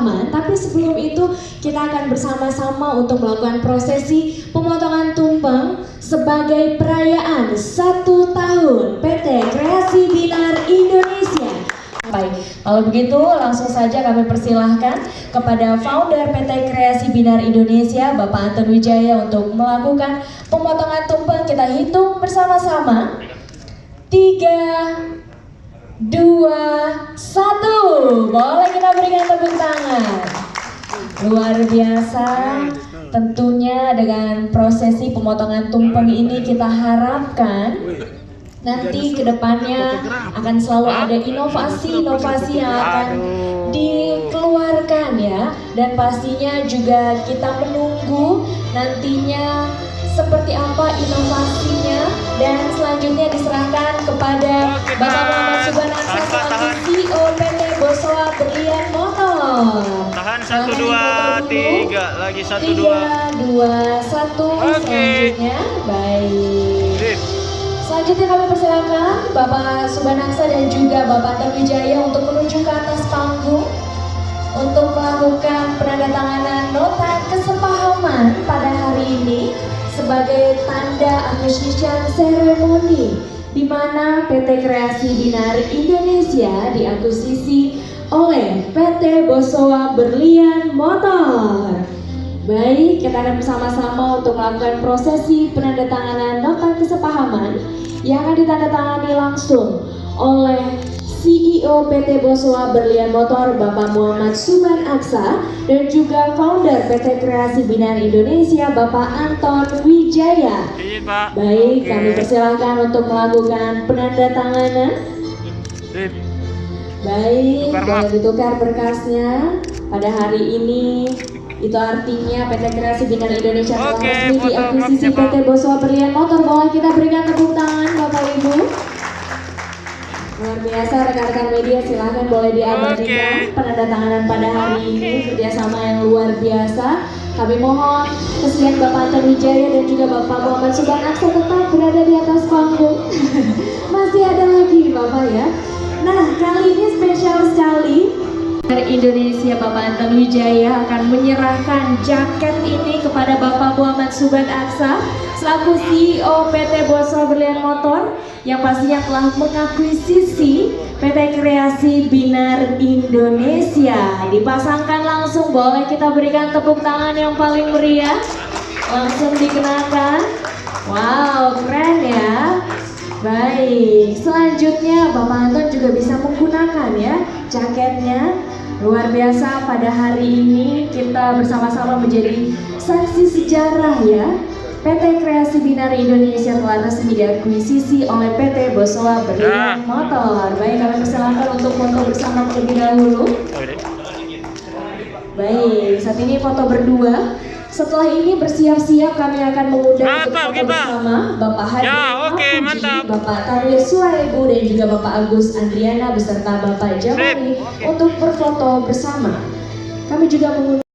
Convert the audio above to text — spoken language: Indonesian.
kesepahaman. Tapi sebelum itu kita akan bersama-sama untuk melakukan prosesi pemotongan tumpeng sebagai perayaan 1 tahun PT Kreasi Binar Indonesia. Baik, kalau begitu langsung saja kami persilahkan kepada founder PT Kreasi Binar Indonesia, Bapak Anton Wijaya, untuk melakukan pemotongan tumpeng. Kita hitung bersama-sama. 3, 2, 1. Boleh kita berikan tepuk tangan. Luar biasa. Tentunya dengan prosesi pemotongan tumpeng ini kita harapkan nanti kedepannya akan selalu ada inovasi-inovasi yang akan dikeluarkan ya. Dan pastinya juga kita menunggu nantinya seperti apa inovasinya, dan selanjutnya diserahkan kepada Bapak Muhammad Subhan Aksa selaku CEO PT Bosowa Berlian Motor. Tahan 1, 2, 3, lagi 1, 2, 1. Selanjutnya, baik. Selanjutnya kami persilakan Bapak Subhan Aksa dan juga Bapak Anton Wijaya untuk menuju ke atas panggung untuk melakukan penandatanganan nota kesepahaman pada hari ini sebagai tanda acquisition ceremony, di mana PT Kreasi Binar Indonesia diakuisisi oleh PT Bosowa Berlian Motor. Baik, kita akan bersama-sama untuk melakukan prosesi penandatanganan nota kesepahaman yang akan ditandatangani langsung oleh CEO PT Bosowa Berlian Motor Bapak Muhammad Subhan Aksa dan juga founder PT Kreasi Binar Indonesia Bapak Anton Wijaya. Baik, kami persilahkan untuk melakukan penandatanganan. Baik, boleh ditukar berkasnya pada hari ini. Itu artinya PT Kreasi Binar Indonesia telah resmi diakuisisi PT Bosowa Berlian Motor. Boleh kita berikan tepuk tangan Bapak Ibu. Luar biasa, rekan-rekan media, silahkan boleh diabadikan penandatanganan pada hari ini, kerjasama yang luar biasa. Kami mohon kesediaan Bapak Anton Wijaya dan juga Bapak Muhammad Subhan Aksa tetap berada di atas panggung. Masih ada lagi Bapak ya. Nah, kali ini spesial sekali. Indonesia Bapak Anton Wijaya akan menyerahkan jaket ini kepada Bapak Muhammad Subhan Aksa selaku CEO PT Bosowa Berlian Motor yang pastinya telah mengakuisisi PT Kreasi Binar Indonesia. Dipasangkan langsung, boleh kita berikan tepuk tangan yang paling meriah. Langsung dikenakan. Wow, keren ya. Baik, selanjutnya Bapak Anton juga bisa menggunakan ya jaketnya. Luar biasa, pada hari ini kita bersama-sama menjadi saksi sejarah ya. PT Kreasi Binar Indonesia telah resmi diakuisisi oleh PT Bosowa Berlian Motor. Baik, kami persilakan untuk foto bersama terlebih dahulu. Baik, saat ini foto berdua. Setelah ini bersiap-siap kami akan mengundang untuk foto bersama Bapak Hadi Bapak Tarwir Suaibu dan juga Bapak Agus Andriana beserta Bapak Jamali untuk berfoto bersama. Kami juga mengundang